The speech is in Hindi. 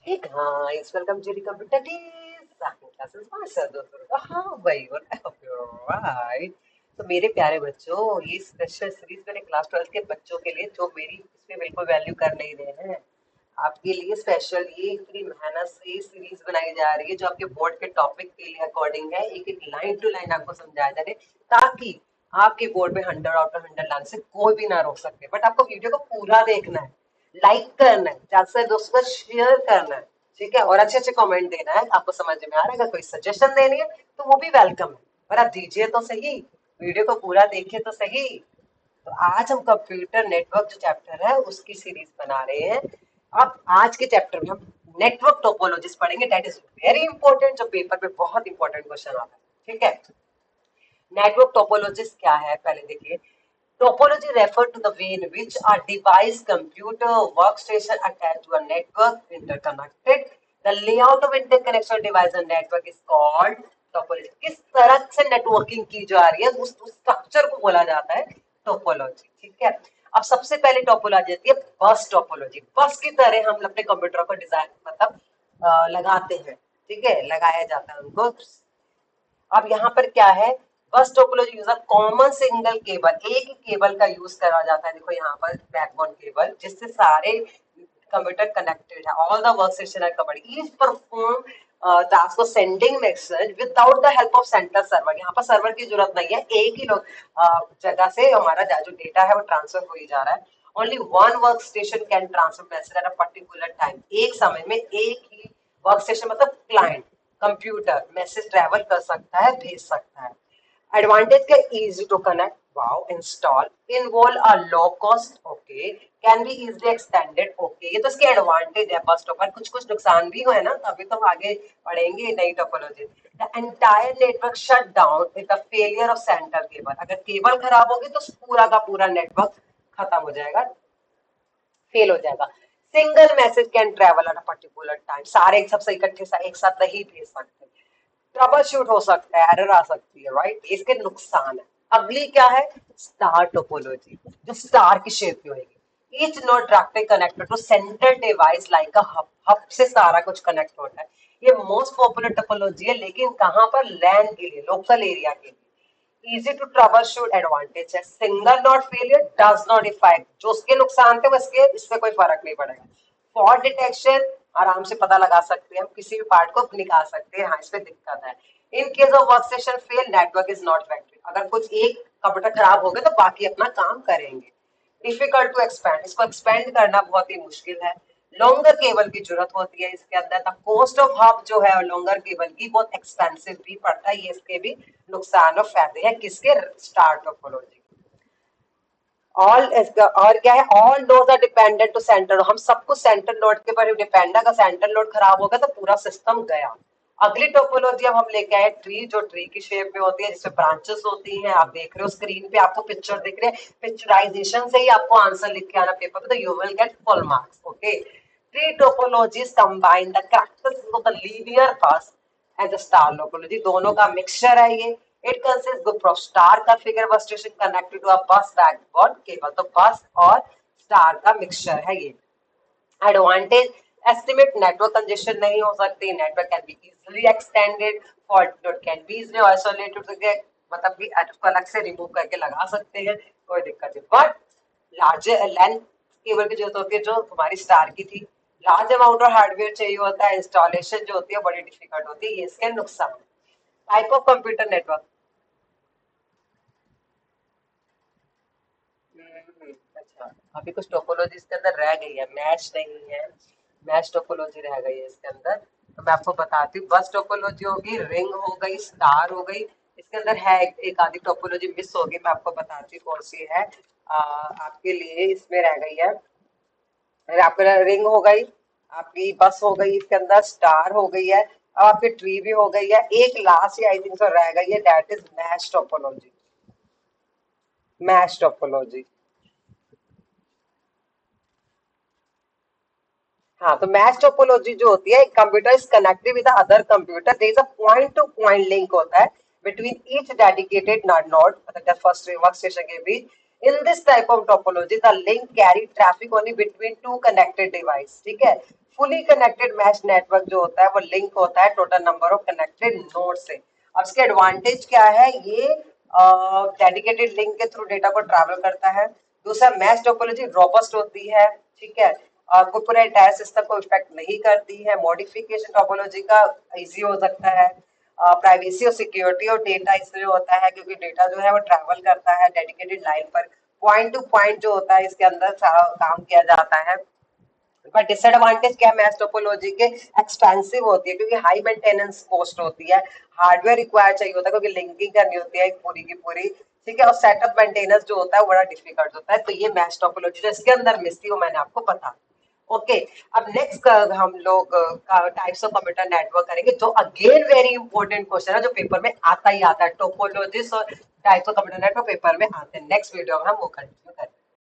Hey guys, welcome to computer classes master दोस्तों। हाँ भाई, राइट। तो मेरे प्यारे बच्चों, ये स्पेशल सीरीज मैंने क्लास 12 के बच्चों के लिए, जो मेरी इसमें बिल्कुल वैल्यू कर नहीं रहे हैं, आपके लिए स्पेशल ये इतनी मेहनत से सीरीज बनाई जा रही है, जो आपके बोर्ड के टॉपिक के लिए अकॉर्डिंग है। एक एक लाइन टू लाइन आपको समझाया जा रहा है, ताकि आपके बोर्ड में 100 आउट ऑफ 100 लाने से कोई भी ना रोक सके। बट आपको वीडियो को पूरा देखना है, लाइक करना है, ज्यादा से दोस्तों को शेयर करना है, ठीक है, और अच्छे अच्छे कमेंट देना है। आपको समझ में आ रहा है, कोई सजेशन देनी है तो वो भी वेलकम है, पर आप दीजिए तो सही, वीडियो को पूरा देखिए तो सही। तो आज हम कंप्यूटर नेटवर्क जो चैप्टर है उसकी सीरीज बना रहे हैं। अब आज के चैप्टर में हम नेटवर्क टोपोलॉजीज पढ़ेंगे, दैट इज वेरी इंपॉर्टेंट, जो पेपर पे बहुत इंपॉर्टेंट क्वेश्चन आता है, ठीक है। नेटवर्क टोपोलॉजीज क्या है, पहले देखिए। Topology refer to the way in which a device, computer, workstation attached to a network interconnected. The layout of interconnection device and network is called topology. किस तरह से नेटवर्किंग की जा रही है उस स्ट्रक्चर को बोला जाता है टोपोलॉजी, ठीक है। अब सबसे पहले टोपोलॉजी आती है बस टोपोलॉजी। बस की तरह हम अपने कंप्यूटर को डिजाइन मतलब लगाते हैं, ठीक है, लगाया जाता है उनको। अब यहाँ पर क्या है, बस topology use common single cable, एक ही केबल का यूज करा जाता है। देखो यहाँ पर बैकबोन केबल, जिससे सारे कंप्यूटर कनेक्टेड है, all the work station are covered, each perform task of sending message without the help of central server. यहाँ पर सर्वर की जरूरत नहीं है, एक ही लोग जगह से हमारा जो डेटा है वो ट्रांसफर हो ही जा रहा है। Only one work station can transfer message at a particular time. एक समय में एक ही वर्क स्टेशन मतलब क्लाइंट कंप्यूटर मैसेज ट्रेवल कर सकता है, भेज सकता है। एडवांटेज क्या, easy to connect, wow, install, involve a low cost, okay, can be easily extended, okay, ये तो इसके एडवांटेज है। बस पर कुछ कुछ नुकसान भी है ना, तभी तो हम आगे पढ़ेंगे नई topology. The entire network shut down with the failure of central cable. अगर केबल खराब होगी तो पूरा का पूरा नेटवर्क खत्म हो जाएगा, फेल हो जाएगा। Single message can travel eight a particular time, सारे एक सबसे इकट्ठे एक साथ नहीं भेज सकते। ट्रबल शूट हो सकता है, एरर आ सकती है, राइट, इसके नुकसान है। अगली क्या है, स्टार टोपोलॉजी, जो स्टार की शेप में होगी। Each node directly connected to central device like a hub, hub से सारा कुछ कनेक्ट होता है। ये मोस्ट पॉपुलर टोपोलॉजी है, लेकिन कहाँ पर, लैन के लिए, लोकल एरिया के लिए। Easy to troubleshoot, advantage है। Single node failure does not effect, जो उसके नुकसान थे उसके इससे कोई फर्क नहीं पड़ेगा। फॉल्ट डिटेक्शन, आराम से पता लगा सकते हैं हम, किसी भी पार्ट को निकाल सकते हैं, हाँ इस पे दिक्कत है। In case of work station fail, network is not effective, अगर कुछ एक कंप्यूटर खराब हो गया तो बाकी अपना काम करेंगे। डिफिकल्ट टू एक्सपैंड, इसको एक्सपेंड करना बहुत ही मुश्किल है। लॉन्गर केबल की जरूरत होती है इसके अंदर। द कॉस्ट ऑफ हब जो है लॉन्गर केबल की बहुत एक्सपेंसिव भी पड़ता है, ये इसके भी नुकसान और फायदे हैं किसके, स्टार टोपोलॉजी। ऑल और क्या है, all nodes are dependent to center, हम सब कुछ सेंटर नोड के ऊपर डिपेंड है। अगर सेंटर नोड खराब हो गया तो पूरा सिस्टम गया। अगली टोपोलॉजी अब हम लेके आए ट्री, जो ट्री की शेप में होती है, जिसमें ब्रांचेस होती हैं। आप देख रहे हो स्क्रीन पे, आपको पिक्चर दिख रहे हैं, पिक्चराइजेशन से ही आपको आंसर लिख के आना पेपर पे, तो you will get full marks, okay. Tree topologies combine the characteristics of the linear bus and the star topology, दोनों का मिक्सचर है ये। It consist group of star का figure bus station connected to a bus backbone cable, तो बस और स्टार का मिक्सचर है ये। एडवांटेज, एस्टिमेट नेटवर्क कंजेशन नहीं हो सकती, network can be easily extended, fault node can be easily isolated, मतलब कि उसको अलग से रिमूव करके लगा सकते हैं, कोई दिक्कत नहीं। बट लार्जर लेंथ केबल की जरूरत होती है, जो हमारी स्टार की थी। लार्ज अमाउंट ऑफ हार्डवेयर चाहिए होता है, इंस्टॉलेशन जो होती है बड़ी डिफिकल्ट होती है, ये इसके नुकसान। टाइप ऑफ कंप्यूटर नेटवर्क, अच्छा, अभी कुछ टोपोलॉजी इसके अंदर रह गई है, मैच नहीं है, मैच टोपोलॉजी रह गई है इसके अंदर। तो मैं आपको बताती हूँ, बस टोपोलॉजी होगी, रिंग हो गई, स्टार हो गई। इसके अंदर है एक आधी टोपोलॉजी मिस होगी, मैं आपको बताती हूँ कौन सी है। आपके लिए इसमें रह गई है, अरे आपके रिंग हो गई, आपकी बस हो गई, इसके अंदर स्टार हो गई है, अब आपकी ट्री भी हो गई है। एक last he I think so रह गई है, that is mesh topology. Mesh topology, हाँ, तो मैच टोपोलॉजी जो होती है, computer is connected with other computer, there is a point to point link होता है बिटवीन ईच डेडिकेटेड नोड, मतलब फर्स्ट वर्क स्टेशन के बीच। In this type of topology the link carry traffic only between two connected device, ठीक है। फुली कनेक्टेड मैश नेटवर्क जो होता है वो लिंक होता है total number of connected node से। अब इसके एडवांटेज क्या है, ये डेडिकेटेड लिंक के थ्रू डेटा को ट्रैवल करता है। दूसरा, मैश टोपोलॉजी रोबस्ट होती है, ठीक है, आपको पूरे एंटायर सिस्टम को इफेक्ट नहीं करती है। मॉडिफिकेशन टोपोलॉजी का इजी हो सकता है। प्राइवेसी और सिक्योरिटी और डेटा इसलिए होता है क्योंकि डेटा जो है वो ट्रैवल करता है डेडिकेटेड लाइन पर, पॉइंट टू पॉइंट जो होता है इसके अंदर सारा काम किया जाता है। पर डिसएडवांटेज क्या है मैथ टोपोलॉजी के, एक्सपेंसिव होती है क्योंकि हाई मेंटेनेंस कॉस्ट होती है, हार्डवेयर रिक्वायर चाहिए होता है क्योंकि लिंकिंग करनी होती है पूरी की पूरी, ठीक है, और सेटअप मेंटेनेंस जो होता है वो बड़ा डिफिकल्ट होता है। तो ये मैथ टोपोलॉजी जो इसके अंदर मिस थी वो मैंने आपको बता। ओके, अब नेक्स्ट हम लोग टाइप्स ऑफ कंप्यूटर नेटवर्क करेंगे जो अगेन वेरी इंपॉर्टेंट क्वेश्चन है जो पेपर में आता ही आता है, टोपोलॉजिस और types of computer network paper में आते हैं। नेक्स्ट वीडियो में हम वो कंटिन्यू करेंगे।